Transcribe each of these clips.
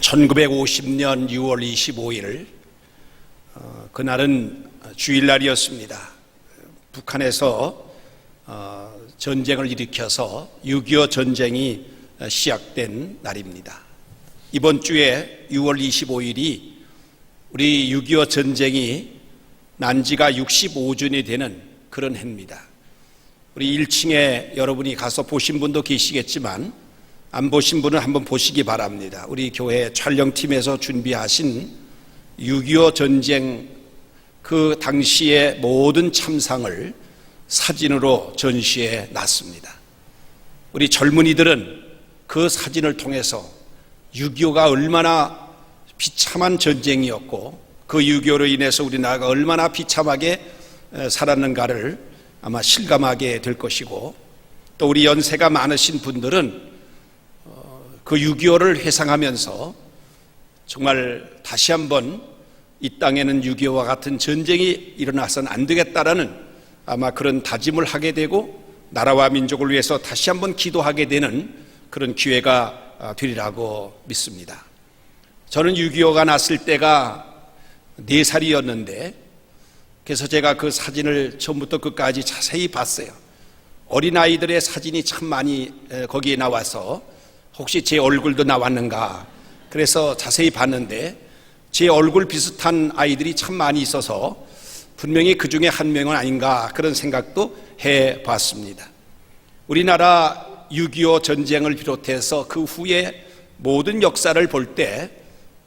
1950년 6월 25일 그날은 주일날이었습니다. 북한에서 전쟁을 일으켜서 6.25 전쟁이 시작된 날입니다. 이번 주에 6월 25일이 우리 6.25 전쟁이 난 지가 65주년이 되는 그런 해입니다. 우리 1층에 여러분이 가서 보신 분도 계시겠지만 안 보신 분은 한번 보시기 바랍니다. 우리 교회 촬영팀에서 준비하신 6.25 전쟁 그 당시의 모든 참상을 사진으로 전시해 놨습니다. 우리 젊은이들은 그 사진을 통해서 6.25가 얼마나 비참한 전쟁이었고 그 6.25로 인해서 우리나라가 얼마나 비참하게 살았는가를 아마 실감하게 될 것이고, 또 우리 연세가 많으신 분들은 그 6.25를 회상하면서 정말 다시 한번 이 땅에는 6.25와 같은 전쟁이 일어나서는 안 되겠다라는 아마 그런 다짐을 하게 되고 나라와 민족을 위해서 다시 한번 기도하게 되는 그런 기회가 되리라고 믿습니다. 저는 6.25가 났을 때가 4살이었는데 그래서 제가 그 사진을 처음부터 끝까지 자세히 봤어요. 어린아이들의 사진이 참 많이 거기에 나와서 혹시 제 얼굴도 나왔는가 그래서 자세히 봤는데 제 얼굴 비슷한 아이들이 참 많이 있어서 분명히 그 중에 한 명은 아닌가 그런 생각도 해봤습니다. 우리나라 6.25 전쟁을 비롯해서 그 후에 모든 역사를 볼 때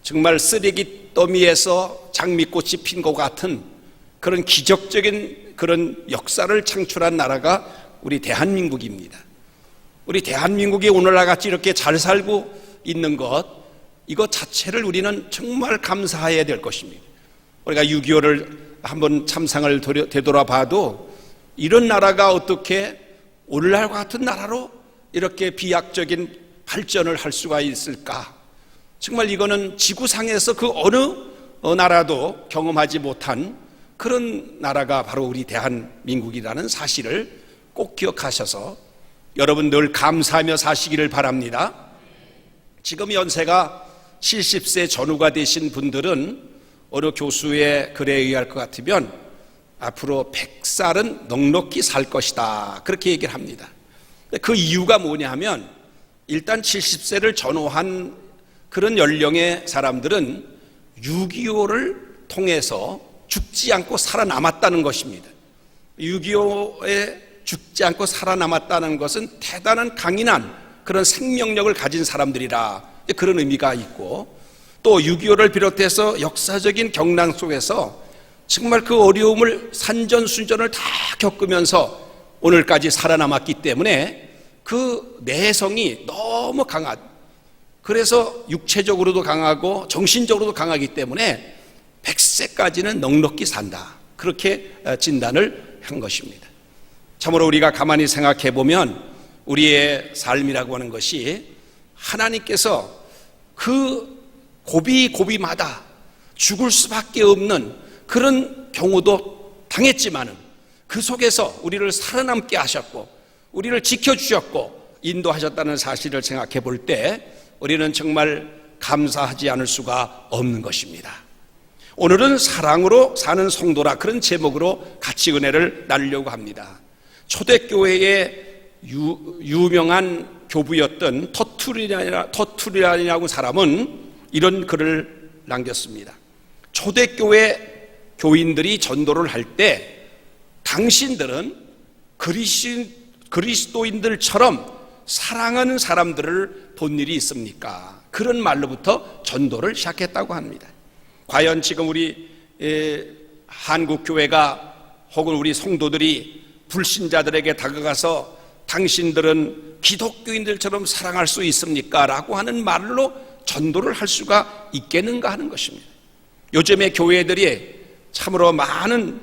정말 쓰레기 더미에서 장미꽃이 핀 것 같은 그런 기적적인 그런 역사를 창출한 나라가 우리 대한민국입니다. 우리 대한민국이 오늘날 같이 이렇게 잘 살고 있는 것, 이것 자체를 우리는 정말 감사해야 될 것입니다. 우리가 6.25를 한번 참상을 되돌아봐도 이런 나라가 어떻게 오늘날과 같은 나라로 이렇게 비약적인 발전을 할 수가 있을까? 정말 이거는 지구상에서 그 어느 나라도 경험하지 못한 그런 나라가 바로 우리 대한민국이라는 사실을 꼭 기억하셔서 여러분 늘 감사하며 사시기를 바랍니다. 지금 연세가 70세 전후가 되신 분들은 어느 교수의 글에 의할 것 같으면 앞으로 100살은 넉넉히 살 것이다 그렇게 얘기를 합니다. 그 이유가 뭐냐 하면 일단 70세를 전후한 그런 연령의 사람들은 6.25를 통해서 죽지 않고 살아남았다는 것입니다. 6.25에 죽지 않고 살아남았다는 것은 대단한 강인한 그런 생명력을 가진 사람들이라 그런 의미가 있고, 또 6.25를 비롯해서 역사적인 경랑 속에서 정말 그 어려움을 산전수전을 다 겪으면서 오늘까지 살아남았기 때문에 그 내성이 너무 강하다. 그래서 육체적으로도 강하고 정신적으로도 강하기 때문에 100세까지는 넉넉히 산다 그렇게 진단을 한 것입니다. 참으로 우리가 가만히 생각해 보면 우리의 삶이라고 하는 것이 하나님께서 그 고비마다 죽을 수밖에 없는 그런 경우도 당했지만은 그 속에서 우리를 살아남게 하셨고 우리를 지켜주셨고 인도하셨다는 사실을 생각해 볼 때 우리는 정말 감사하지 않을 수가 없는 것입니다. 오늘은 사랑으로 사는 성도라 그런 제목으로 같이 은혜를 나누려고 합니다. 초대교회의 유명한 교부였던 터툴리안이라고 사람은 이런 글을 남겼습니다. 초대교회 교인들이 전도를 할 때 당신들은 그리스도인들처럼 사랑하는 사람들을 본 일이 있습니까? 그런 말로부터 전도를 시작했다고 합니다. 과연 지금 우리 한국교회가 혹은 우리 성도들이 불신자들에게 다가가서 당신들은 기독교인들처럼 사랑할 수 있습니까? 라고 하는 말로 전도를 할 수가 있겠는가 하는 것입니다. 요즘의 교회들이 참으로 많은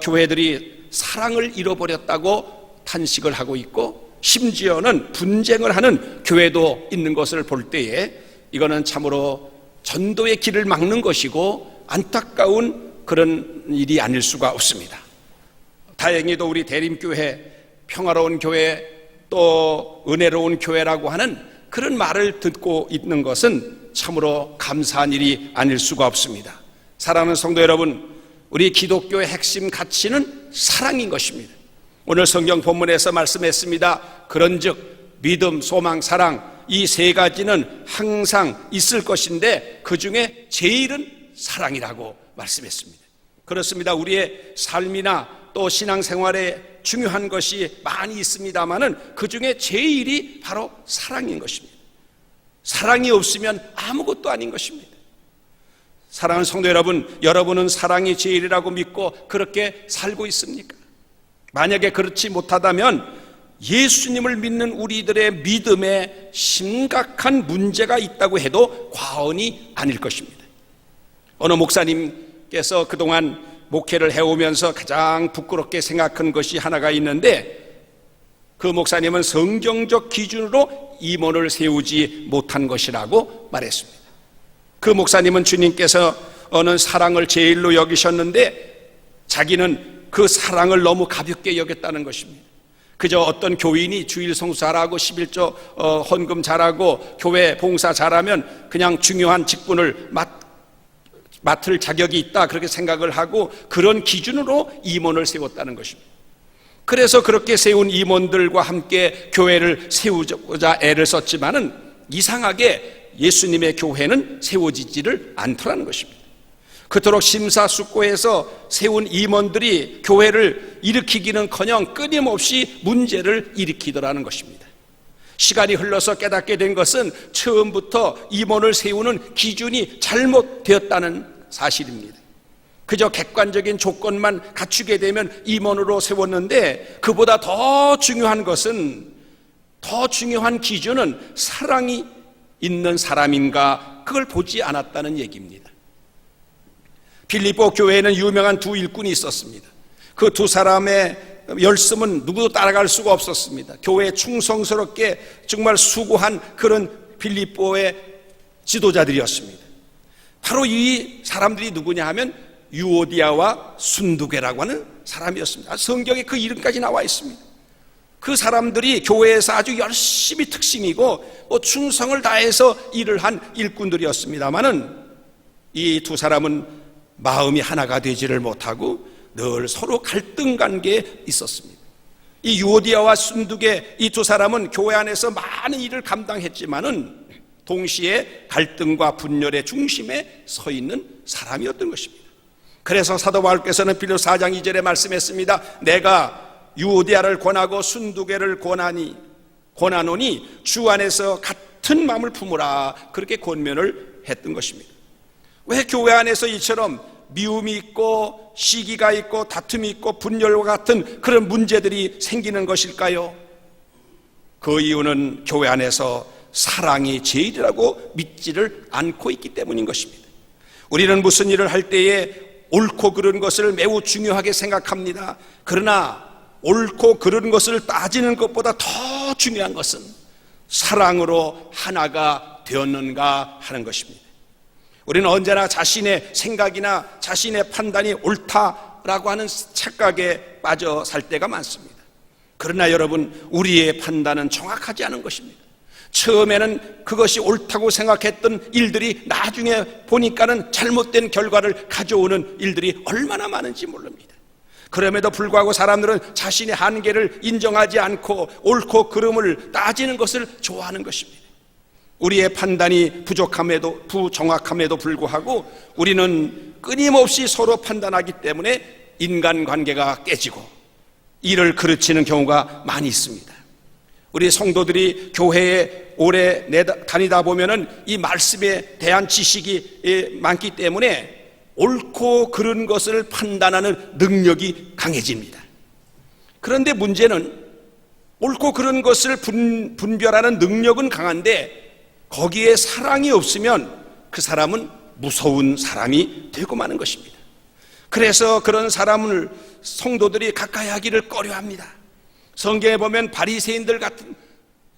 교회들이 사랑을 잃어버렸다고 탄식을 하고 있고 심지어는 분쟁을 하는 교회도 있는 것을 볼 때에 이거는 참으로 전도의 길을 막는 것이고 안타까운 그런 일이 아닐 수가 없습니다. 다행히도 우리 대림교회, 평화로운 교회, 또 은혜로운 교회라고 하는 그런 말을 듣고 있는 것은 참으로 감사한 일이 아닐 수가 없습니다. 사랑하는 성도 여러분, 우리 기독교의 핵심 가치는 사랑인 것입니다. 오늘 성경 본문에서 말씀했습니다. 그런즉 믿음, 소망, 사랑, 이 세 가지는 항상 있을 것인데 그 중에 제일은 사랑이라고 말씀했습니다. 그렇습니다. 우리의 삶이나 또 신앙생활에 중요한 것이 많이 있습니다만은 그 중에 제일이 바로 사랑인 것입니다. 사랑이 없으면 아무것도 아닌 것입니다. 사랑하는 성도 여러분, 여러분은 사랑이 제일이라고 믿고 그렇게 살고 있습니까? 만약에 그렇지 못하다면 예수님을 믿는 우리들의 믿음에 심각한 문제가 있다고 해도 과언이 아닐 것입니다. 어느 목사님께서 그동안 목회를 해오면서 가장 부끄럽게 생각한 것이 하나가 있는데, 그 목사님은 성경적 기준으로 임원을 세우지 못한 것이라고 말했습니다. 그 목사님은 주님께서는 사랑을 제일로 여기셨는데 자기는 그 사랑을 너무 가볍게 여겼다는 것입니다. 그저 어떤 교인이 주일 성수 잘하고 11조 헌금 잘하고 교회 봉사 잘하면 그냥 중요한 직분을 맡을 자격이 있다, 그렇게 생각을 하고 그런 기준으로 임원을 세웠다는 것입니다. 그래서 그렇게 세운 임원들과 함께 교회를 세우고자 애를 썼지만은 이상하게 예수님의 교회는 세워지지를 않더라는 것입니다. 그토록 심사숙고해서 세운 임원들이 교회를 일으키기는커녕 끊임없이 문제를 일으키더라는 것입니다. 시간이 흘러서 깨닫게 된 것은 처음부터 임원을 세우는 기준이 잘못되었다는 사실입니다. 그저 객관적인 조건만 갖추게 되면 임원으로 세웠는데 그보다 더 중요한 기준은 사랑이 있는 사람인가, 그걸 보지 않았다는 얘기입니다. 빌립보 교회에는 유명한 두 일꾼이 있었습니다. 그 두 사람의 열심은 누구도 따라갈 수가 없었습니다. 교회에 충성스럽게 정말 수고한 그런 빌립보의 지도자들이었습니다. 바로 이 사람들이 누구냐 하면 유오디아와 순두계라고 하는 사람이었습니다. 성경에 그 이름까지 나와 있습니다. 그 사람들이 교회에서 아주 열심히 특심이고 충성을 다해서 일을 한 일꾼들이었습니다마는 이 두 사람은 마음이 하나가 되지를 못하고 늘 서로 갈등 관계에 있었습니다. 이 유오디아와 순두계 이 두 사람은 교회 안에서 많은 일을 감당했지만은 동시에 갈등과 분열의 중심에 서 있는 사람이었던 것입니다. 그래서 사도 바울께서는 빌립보서 4장 2절에 말씀했습니다. 내가 유오디아를 권하고 순두계를 권하노니 주 안에서 같은 마음을 품으라, 그렇게 권면을 했던 것입니다. 왜 교회 안에서 이처럼 미움이 있고 시기가 있고 다툼이 있고 분열과 같은 그런 문제들이 생기는 것일까요? 그 이유는 교회 안에서 사랑이 제일이라고 믿지를 않고 있기 때문인 것입니다. 우리는 무슨 일을 할 때에 옳고 그른 것을 매우 중요하게 생각합니다. 그러나 옳고 그른 것을 따지는 것보다 더 중요한 것은 사랑으로 하나가 되었는가 하는 것입니다. 우리는 언제나 자신의 생각이나 자신의 판단이 옳다라고 하는 착각에 빠져 살 때가 많습니다. 그러나 여러분, 우리의 판단은 정확하지 않은 것입니다. 처음에는 그것이 옳다고 생각했던 일들이 나중에 보니까는 잘못된 결과를 가져오는 일들이 얼마나 많은지 모릅니다. 그럼에도 불구하고 사람들은 자신의 한계를 인정하지 않고 옳고 그름을 따지는 것을 좋아하는 것입니다. 우리의 판단이 부정확함에도 불구하고 우리는 끊임없이 서로 판단하기 때문에 인간관계가 깨지고 일을 그르치는 경우가 많이 있습니다. 우리 성도들이 교회에 오래 다니다 보면은 이 말씀에 대한 지식이 많기 때문에 옳고 그른 것을 판단하는 능력이 강해집니다. 그런데 문제는 옳고 그른 것을 분별하는 능력은 강한데 거기에 사랑이 없으면 그 사람은 무서운 사람이 되고 마는 것입니다. 그래서 그런 사람을 성도들이 가까이 하기를 꺼려합니다. 성경에 보면 바리새인들 같은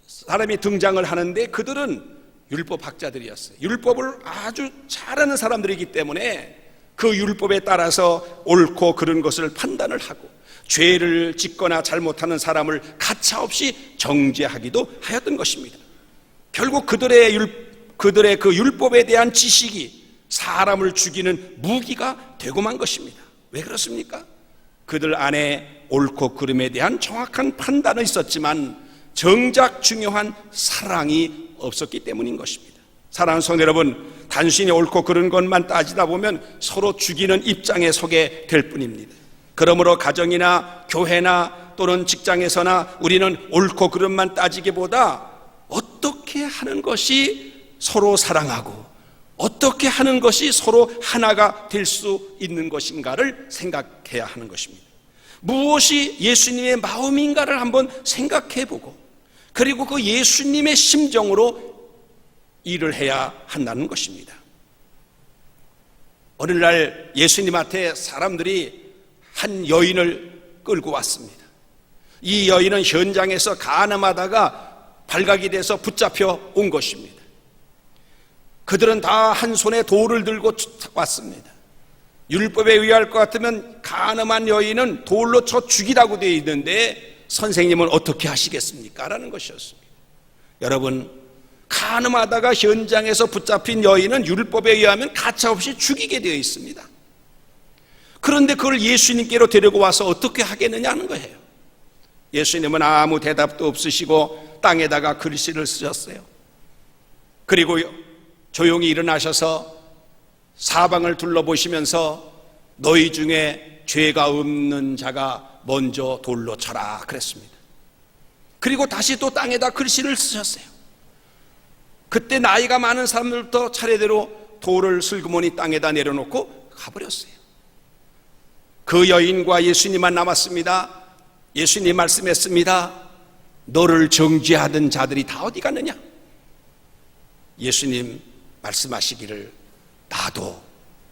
사람이 등장을 하는데 그들은 율법학자들이었어요. 율법을 아주 잘하는 사람들이기 때문에 그 율법에 따라서 옳고 그른 것을 판단을 하고 죄를 짓거나 잘못하는 사람을 가차없이 정죄하기도 하였던 것입니다. 결국 그들의 그들의 그 율법에 대한 지식이 사람을 죽이는 무기가 되고 만 것입니다. 왜 그렇습니까? 그들 안에 옳고 그름에 대한 정확한 판단은 있었지만 정작 중요한 사랑이 없었기 때문인 것입니다. 사랑하는 성도 여러분, 단순히 옳고 그른 것만 따지다 보면 서로 죽이는 입장에 서게 될 뿐입니다. 그러므로 가정이나 교회나 또는 직장에서나 우리는 옳고 그름만 따지기보다 어떻게 하는 것이 서로 사랑하고 어떻게 하는 것이 서로 하나가 될 수 있는 것인가를 생각해야 하는 것입니다. 무엇이 예수님의 마음인가를 한번 생각해보고 그리고 그 예수님의 심정으로 일을 해야 한다는 것입니다. 어느 날 예수님한테 사람들이 한 여인을 끌고 왔습니다. 이 여인은 현장에서 간음하다가 발각이 돼서 붙잡혀 온 것입니다. 그들은 다 한 손에 돌을 들고 왔습니다. 율법에 의할 것 같으면 간음한 여인은 돌로 쳐 죽이라고 되어 있는데 선생님은 어떻게 하시겠습니까? 라는 것이었습니다. 여러분, 간음하다가 현장에서 붙잡힌 여인은 율법에 의하면 가차없이 죽이게 되어 있습니다. 그런데 그걸 예수님께로 데리고 와서 어떻게 하겠느냐는 거예요. 예수님은 아무 대답도 없으시고 땅에다가 글씨를 쓰셨어요. 그리고 조용히 일어나셔서 사방을 둘러보시면서 너희 중에 죄가 없는 자가 먼저 돌로 쳐라 그랬습니다. 그리고 다시 또 땅에다 글씨를 쓰셨어요. 그때 나이가 많은 사람들부터 차례대로 돌을 슬그머니 땅에다 내려놓고 가버렸어요. 그 여인과 예수님만 남았습니다. 예수님 말씀했습니다. 너를 정죄하던 자들이 다 어디 갔느냐? 예수님 말씀하시기를 나도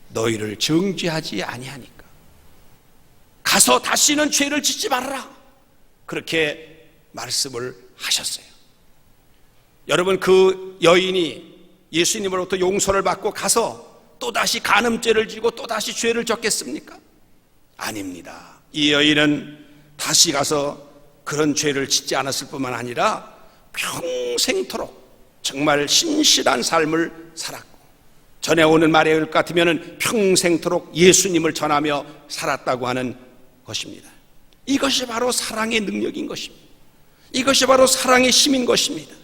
너희를 정죄하지 아니하니까 가서 다시는 죄를 짓지 말아라, 그렇게 말씀을 하셨어요. 여러분, 그 여인이 예수님으로부터 용서를 받고 가서 또다시 간음죄를 지고 또다시 죄를 졌겠습니까? 아닙니다. 이 여인은 다시 가서 그런 죄를 짓지 않았을 뿐만 아니라 평생토록 정말 신실한 삶을 살았고, 전해오는 말에 의할 것 같으면 평생토록 예수님을 전하며 살았다고 하는 것입니다. 이것이 바로 사랑의 능력인 것입니다. 이것이 바로 사랑의 힘인 것입니다.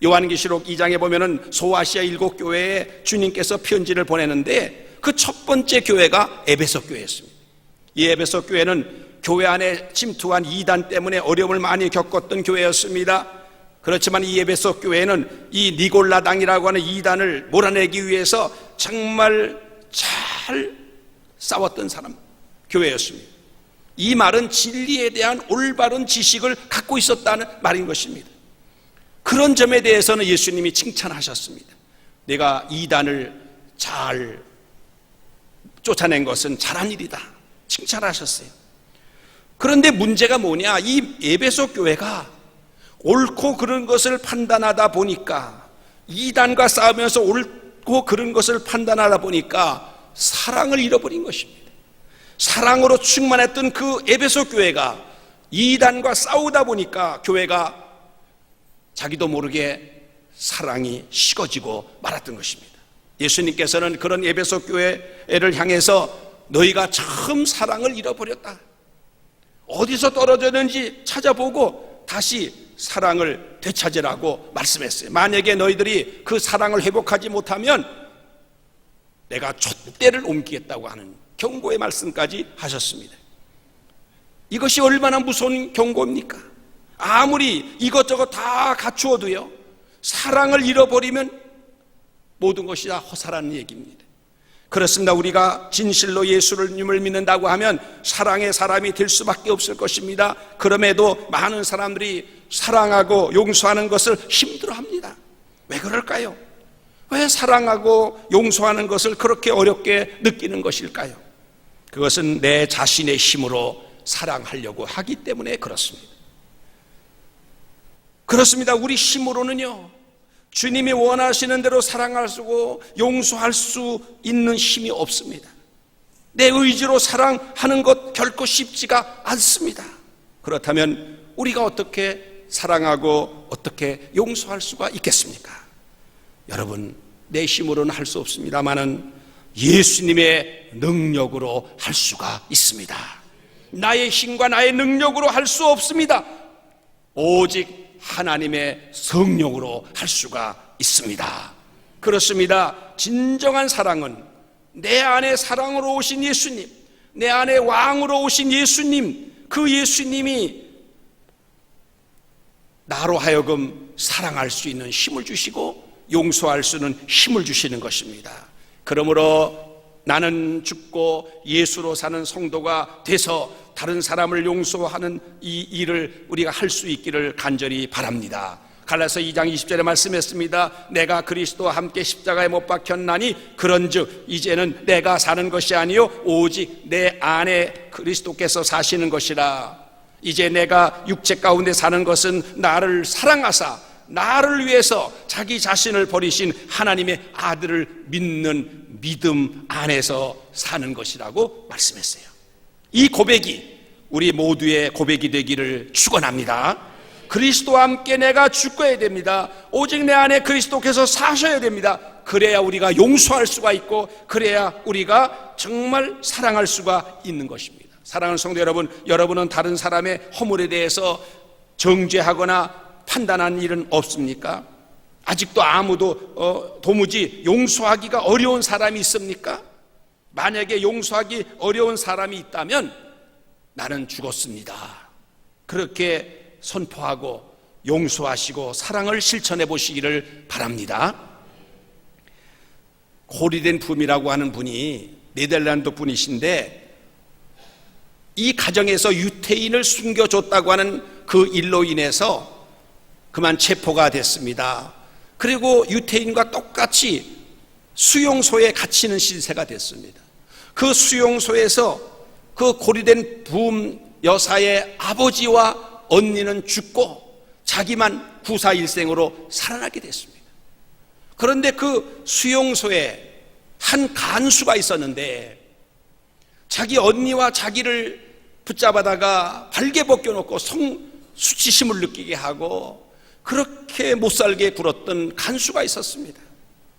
요한계시록 2장에 보면은 소아시아 7교회에 주님께서 편지를 보내는데 그 첫 번째 교회가 에베소 교회였습니다. 이 에베소 교회는 교회 안에 침투한 이단 때문에 어려움을 많이 겪었던 교회였습니다. 그렇지만 이 에베소 교회는 이 니골라당이라고 하는 이단을 몰아내기 위해서 정말 잘 싸웠던 교회였습니다. 이 말은 진리에 대한 올바른 지식을 갖고 있었다는 말인 것입니다. 그런 점에 대해서는 예수님이 칭찬하셨습니다. 내가 이단을 잘 쫓아낸 것은 잘한 일이다, 칭찬하셨어요. 그런데 문제가 뭐냐? 이 에베소 교회가 옳고 그른 것을 판단하다 보니까, 이단과 싸우면서 옳고 그른 것을 판단하다 보니까 사랑을 잃어버린 것입니다. 사랑으로 충만했던 그 에베소 교회가 이단과 싸우다 보니까 교회가 자기도 모르게 사랑이 식어지고 말았던 것입니다. 예수님께서는 그런 에베소 교회를 향해서 너희가 참 사랑을 잃어버렸다, 어디서 떨어졌는지 찾아보고 다시 사랑을 되찾으라고 말씀했어요. 만약에 너희들이 그 사랑을 회복하지 못하면 내가 촛대를 옮기겠다고 하는 경고의 말씀까지 하셨습니다. 이것이 얼마나 무서운 경고입니까? 아무리 이것저것 다 갖추어도요, 사랑을 잃어버리면 모든 것이 다 허사라는 얘기입니다. 그렇습니다. 우리가 진실로 예수님을 믿는다고 하면 사랑의 사람이 될 수밖에 없을 것입니다. 그럼에도 많은 사람들이 사랑하고 용서하는 것을 힘들어합니다. 왜 그럴까요? 왜 사랑하고 용서하는 것을 그렇게 어렵게 느끼는 것일까요? 그것은 내 자신의 힘으로 사랑하려고 하기 때문에 그렇습니다. 그렇습니다. 우리 힘으로는요, 주님이 원하시는 대로 사랑할 수, 용서할 수 있는 힘이 없습니다. 내 의지로 사랑하는 것 결코 쉽지가 않습니다. 그렇다면 우리가 어떻게 사랑하고 어떻게 용서할 수가 있겠습니까? 여러분, 내 힘으로는 할 수 없습니다마는 예수님의 능력으로 할 수가 있습니다. 나의 힘과 나의 능력으로 할 수 없습니다. 오직 하나님의 성령으로 할 수가 있습니다. 그렇습니다. 진정한 사랑은 내 안에 사랑으로 오신 예수님, 내 안에 왕으로 오신 예수님, 그 예수님이 나로 하여금 사랑할 수 있는 힘을 주시고 용서할 수 있는 힘을 주시는 것입니다. 그러므로 나는 죽고 예수로 사는 성도가 돼서 다른 사람을 용서하는 이 일을 우리가 할 수 있기를 간절히 바랍니다. 갈라서 2장 20절에 말씀했습니다. 내가 그리스도와 함께 십자가에 못 박혔나니 그런즉 이제는 내가 사는 것이 아니요 오직 내 안에 그리스도께서 사시는 것이라. 이제 내가 육체 가운데 사는 것은 나를 사랑하사 나를 위해서 자기 자신을 버리신 하나님의 아들을 믿는 믿음 안에서 사는 것이라고 말씀했어요. 이 고백이 우리 모두의 고백이 되기를 축원합니다. 그리스도와 함께 내가 죽어야 됩니다. 오직 내 안에 그리스도께서 사셔야 됩니다. 그래야 우리가 용서할 수가 있고 그래야 우리가 정말 사랑할 수가 있는 것입니다. 사랑하는 성도 여러분, 여러분은 다른 사람의 허물에 대해서 정죄하거나 판단하는 일은 없습니까? 아직도 아무도 도무지 용서하기가 어려운 사람이 있습니까? 만약에 용서하기 어려운 사람이 있다면 나는 죽었습니다. 그렇게 선포하고 용서하시고 사랑을 실천해 보시기를 바랍니다. 고리된 붐이라고 하는 분이 네덜란드 분이신데 이 가정에서 유태인을 숨겨줬다고 하는 그 일로 인해서 그만 체포가 됐습니다. 그리고 유태인과 똑같이 수용소에 갇히는 신세가 됐습니다. 그 수용소에서 그 고리된 붐 여사의 아버지와 언니는 죽고 자기만 구사일생으로 살아나게 됐습니다. 그런데 그 수용소에 한 간수가 있었는데 자기 언니와 자기를 붙잡아다가 발개 벗겨놓고 수치심을 느끼게 하고 그렇게 못살게 굴었던 간수가 있었습니다.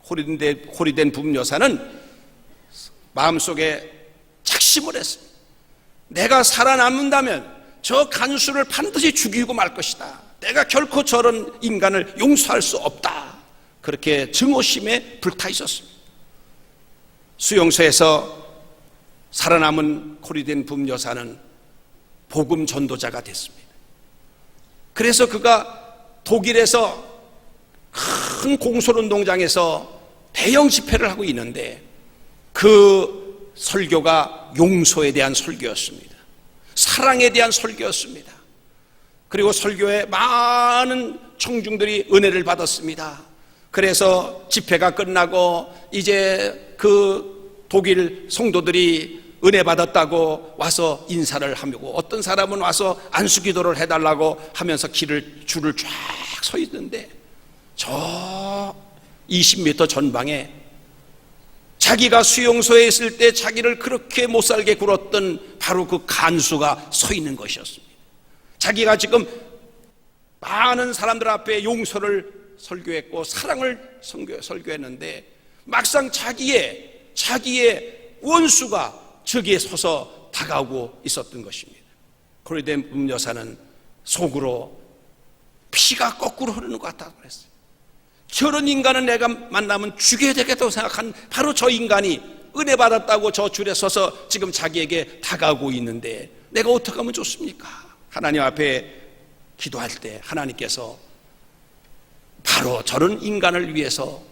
고리된 붐 여사는 마음속에 작심을 했습니다. 내가 살아남는다면 저 간수를 반드시 죽이고 말 것이다. 내가 결코 저런 인간을 용서할 수 없다. 그렇게 증오심에 불타 있었습니다. 수용소에서 살아남은 고리된 붐 여사는 복음 전도자가 됐습니다. 그래서 그가 독일에서 큰 공설운동장에서 대형 집회를 하고 있는데 그 설교가 용서에 대한 설교였습니다. 사랑에 대한 설교였습니다. 그리고 설교에 많은 청중들이 은혜를 받았습니다. 그래서 집회가 끝나고 이제 그 독일 성도들이 은혜 받았다고 와서 인사를 하고 어떤 사람은 와서 안수기도를 해달라고 하면서 줄을 쫙 서 있는데 저 20m 전방에 자기가 수용소에 있을 때 자기를 그렇게 못살게 굴었던 바로 그 간수가 서 있는 것이었습니다. 자기가 지금 많은 사람들 앞에 용서를 설교했고 사랑을 설교했는데 막상 자기의 원수가 저기에 서서 다가오고 있었던 것입니다. 고리된 붐 여사는 속으로 피가 거꾸로 흐르는 것 같다고 그랬어요. 저런 인간은 내가 만나면 죽여야 되겠다고 생각한 바로 저 인간이 은혜 받았다고 저 줄에 서서 지금 자기에게 다가오고 있는데 내가 어떻게 하면 좋습니까? 하나님 앞에 기도할 때 하나님께서 바로 저런 인간을 위해서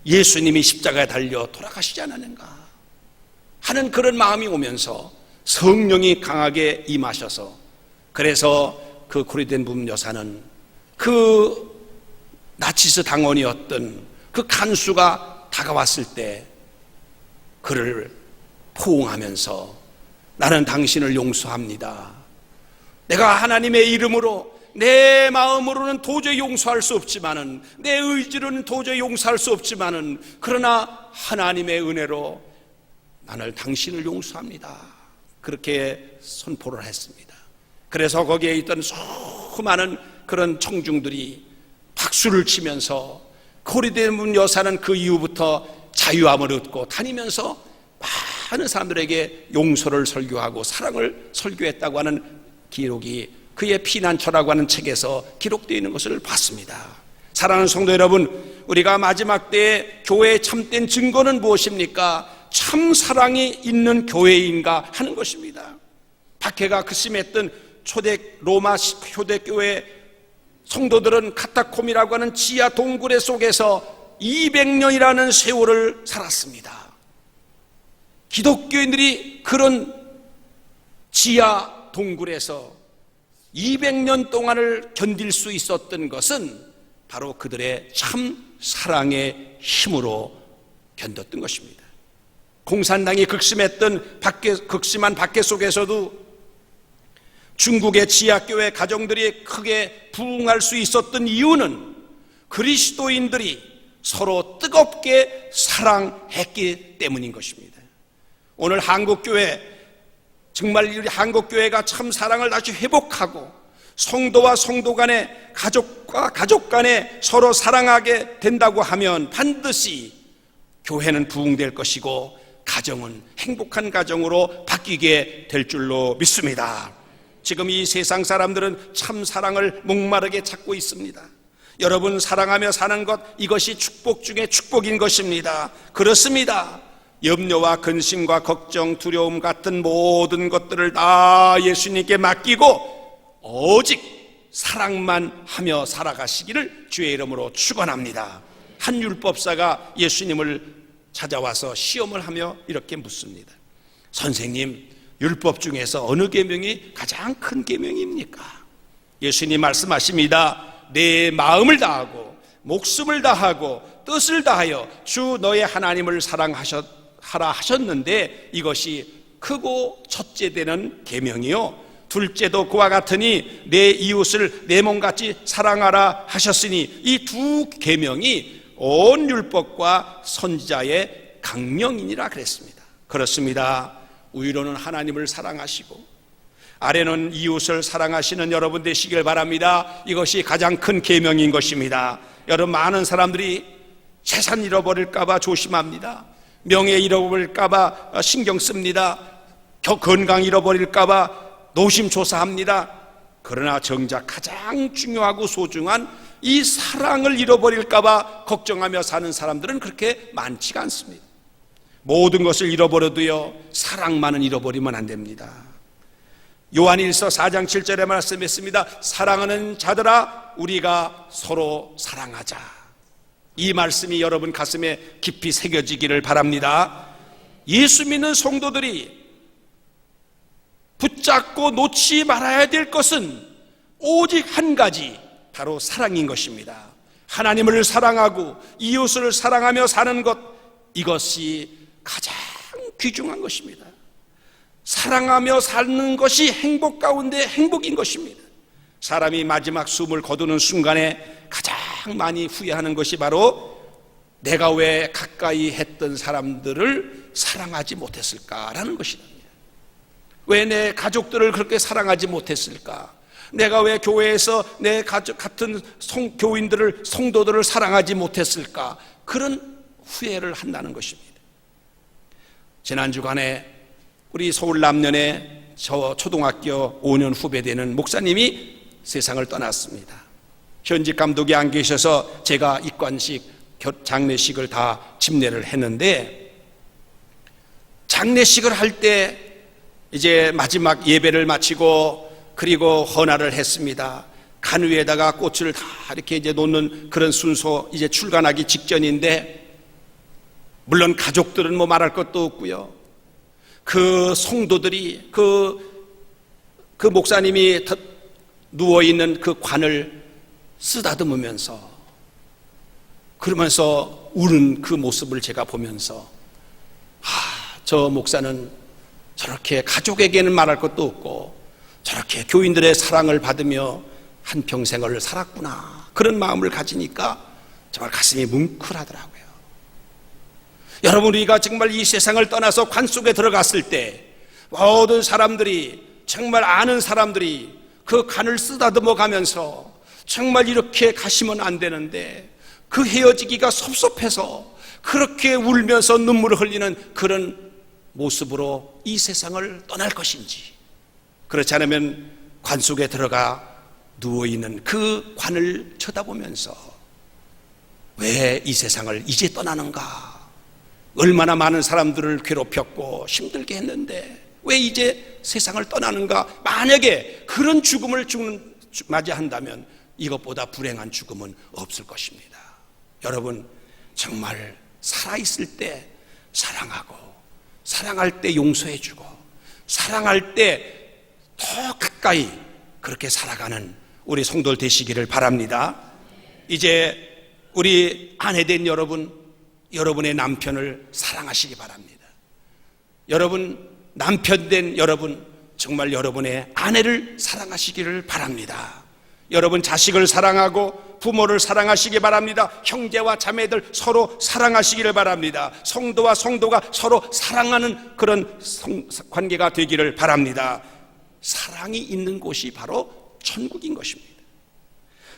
예수님이 십자가에 달려 돌아가시지 않았는가 하는 그런 마음이 오면서 성령이 강하게 임하셔서 그래서 그 고리된 붐 여사는 그 나치스 당원이었던 그 간수가 다가왔을 때 그를 포옹하면서 나는 당신을 용서합니다. 내가 하나님의 이름으로 내 마음으로는 도저히 용서할 수 없지만은 내 의지로는 도저히 용서할 수 없지만은 그러나 하나님의 은혜로 나는 당신을 용서합니다. 그렇게 선포를 했습니다. 그래서 거기에 있던 수많은 그런 청중들이 박수를 치면서 코리데문 여사는 그 이후부터 자유함을 얻고 다니면서 많은 사람들에게 용서를 설교하고 사랑을 설교했다고 하는 기록이 그의 피난처라고 하는 책에서 기록되어 있는 것을 봤습니다. 사랑하는 성도 여러분, 우리가 마지막 때에 교회의 참된 증거는 무엇입니까? 참 사랑이 있는 교회인가 하는 것입니다. 박해가 극심했던 초대 로마 초대교회 성도들은 카타콤이라고 하는 지하 동굴의 속에서 200년이라는 세월을 살았습니다. 기독교인들이 그런 지하 동굴에서 200년 동안을 견딜 수 있었던 것은 바로 그들의 참 사랑의 힘으로 견뎠던 것입니다. 공산당이 극심한 박해 속에서도 중국의 지하교회 가정들이 크게 부흥할 수 있었던 이유는 그리스도인들이 서로 뜨겁게 사랑했기 때문인 것입니다. 오늘 한국교회, 정말 우리 한국교회가 참 사랑을 다시 회복하고 성도와 성도 간에, 가족과 가족 간에 서로 사랑하게 된다고 하면 반드시 교회는 부흥될 것이고 가정은 행복한 가정으로 바뀌게 될 줄로 믿습니다. 지금 이 세상 사람들은 참 사랑을 목마르게 찾고 있습니다. 여러분, 사랑하며 사는 것, 이것이 축복 중에 축복인 것입니다. 그렇습니다. 염려와 근심과 걱정, 두려움 같은 모든 것들을 다 예수님께 맡기고 오직 사랑만 하며 살아가시기를 주의 이름으로 축원합니다. 한 율법사가 예수님을 찾아와서 시험을 하며 이렇게 묻습니다. 선생님, 율법 중에서 어느 계명이 가장 큰 계명입니까? 예수님 말씀하십니다. 내 마음을 다하고 목숨을 다하고 뜻을 다하여 주 너의 하나님을 사랑하라 하셨는데 이것이 크고 첫째 되는 계명이요 둘째도 그와 같으니 내 이웃을 내 몸같이 사랑하라 하셨으니 이 두 계명이 온 율법과 선지자의 강령이니라 그랬습니다. 그렇습니다. 위로는 하나님을 사랑하시고 아래는 이웃을 사랑하시는 여러분 되시길 바랍니다. 이것이 가장 큰 계명인 것입니다. 여러분, 많은 사람들이 재산 잃어버릴까 봐 조심합니다. 명예 잃어버릴까 봐 신경 씁니다. 건강 잃어버릴까 봐 노심초사합니다. 그러나 정작 가장 중요하고 소중한 이 사랑을 잃어버릴까 봐 걱정하며 사는 사람들은 그렇게 많지가 않습니다. 모든 것을 잃어버려도요, 사랑만은 잃어버리면 안 됩니다. 요한일서 4장 7절에 말씀했습니다. 사랑하는 자들아, 우리가 서로 사랑하자. 이 말씀이 여러분 가슴에 깊이 새겨지기를 바랍니다. 예수 믿는 성도들이 붙잡고 놓지 말아야 될 것은 오직 한 가지, 바로 사랑인 것입니다. 하나님을 사랑하고 이웃을 사랑하며 사는 것, 이것이 가장 귀중한 것입니다. 사랑하며 사는 것이 행복 가운데 행복인 것입니다. 사람이 마지막 숨을 거두는 순간에 가장 많이 후회하는 것이 바로 내가 왜 가까이 했던 사람들을 사랑하지 못했을까라는 것입니다. 왜 내 가족들을 그렇게 사랑하지 못했을까? 내가 왜 교회에서 내 가족 같은 교인들을, 성도들을 사랑하지 못했을까? 그런 후회를 한다는 것입니다. 지난 주간에 우리 서울 남년에 저 초등학교 5년 후배 되는 목사님이 세상을 떠났습니다. 현직 감독이 안 계셔서 제가 입관식, 장례식을 다 집례를 했는데, 장례식을 할 때 이제 마지막 예배를 마치고 그리고 헌화를 했습니다. 간 위에다가 꽃을 다 이렇게 이제 놓는 그런 순서, 이제 출간하기 직전인데, 물론 가족들은 뭐 말할 것도 없고요. 그 성도들이 그 목사님이 누워있는 그 관을 쓰다듬으면서 그러면서 우는 그 모습을 제가 보면서 저 목사는 저렇게 가족에게는 말할 것도 없고 저렇게 교인들의 사랑을 받으며 한평생을 살았구나, 그런 마음을 가지니까 정말 가슴이 뭉클하더라고요. 여러분, 우리가 정말 이 세상을 떠나서 관 속에 들어갔을 때 모든 사람들이, 정말 아는 사람들이 그 관을 쓰다듬어 가면서 정말 이렇게 가시면 안 되는데 그 헤어지기가 섭섭해서 그렇게 울면서 눈물을 흘리는 그런 모습으로 이 세상을 떠날 것인지, 그렇지 않으면 관 속에 들어가 누워있는 그 관을 쳐다보면서 왜 이 세상을 이제 떠나는가, 얼마나 많은 사람들을 괴롭혔고 힘들게 했는데 왜 이제 세상을 떠나는가. 만약에 그런 죽음을 맞이한다면 이것보다 불행한 죽음은 없을 것입니다. 여러분, 정말 살아있을 때 사랑하고, 사랑할 때 용서해주고, 사랑할 때 더 가까이 그렇게 살아가는 우리 성도들 되시기를 바랍니다. 이제 우리 아내된 여러분, 여러분의 남편을 사랑하시기 바랍니다. 여러분, 남편된 여러분, 정말 여러분의 아내를 사랑하시기를 바랍니다. 여러분 자식을 사랑하고 부모를 사랑하시기 바랍니다. 형제와 자매들 서로 사랑하시기를 바랍니다. 성도와 성도가 서로 사랑하는 그런 관계가 되기를 바랍니다. 사랑이 있는 곳이 바로 천국인 것입니다.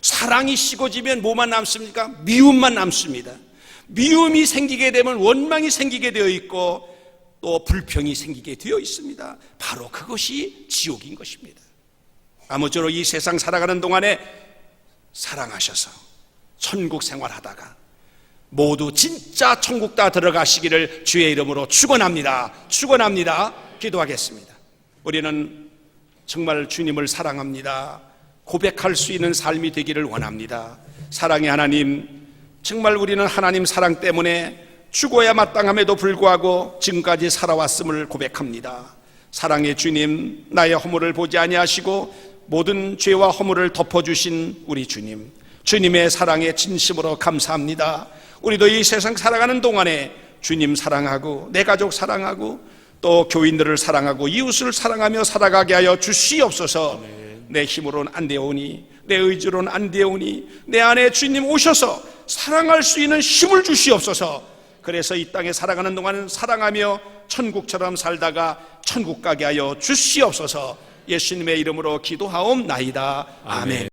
사랑이 식어지면 뭐만 남습니까? 미움만 남습니다. 미움이 생기게 되면 원망이 생기게 되어 있고 또 불평이 생기게 되어 있습니다. 바로 그것이 지옥인 것입니다. 아무쪼록 이 세상 살아가는 동안에 사랑하셔서 천국 생활하다가 모두 진짜 천국 다 들어가시기를 주의 이름으로 축원합니다. 축원합니다. 기도하겠습니다. 우리는 정말 주님을 사랑합니다. 고백할 수 있는 삶이 되기를 원합니다. 사랑의 하나님, 정말 우리는 하나님 사랑 때문에 죽어야 마땅함에도 불구하고 지금까지 살아왔음을 고백합니다. 사랑의 주님, 나의 허물을 보지 아니하시고 모든 죄와 허물을 덮어주신 우리 주님, 주님의 사랑에 진심으로 감사합니다. 우리도 이 세상 살아가는 동안에 주님 사랑하고 내 가족 사랑하고 또 교인들을 사랑하고 이웃을 사랑하며 살아가게 하여 주시옵소서. 내 힘으로는 안 되오니, 내 의지로는 안 되오니 내 안에 주님 오셔서 사랑할 수 있는 힘을 주시옵소서. 그래서 이 땅에 살아가는 동안은 사랑하며 천국처럼 살다가 천국 가게 하여 주시옵소서. 예수님의 이름으로 기도하옵나이다. 아멘.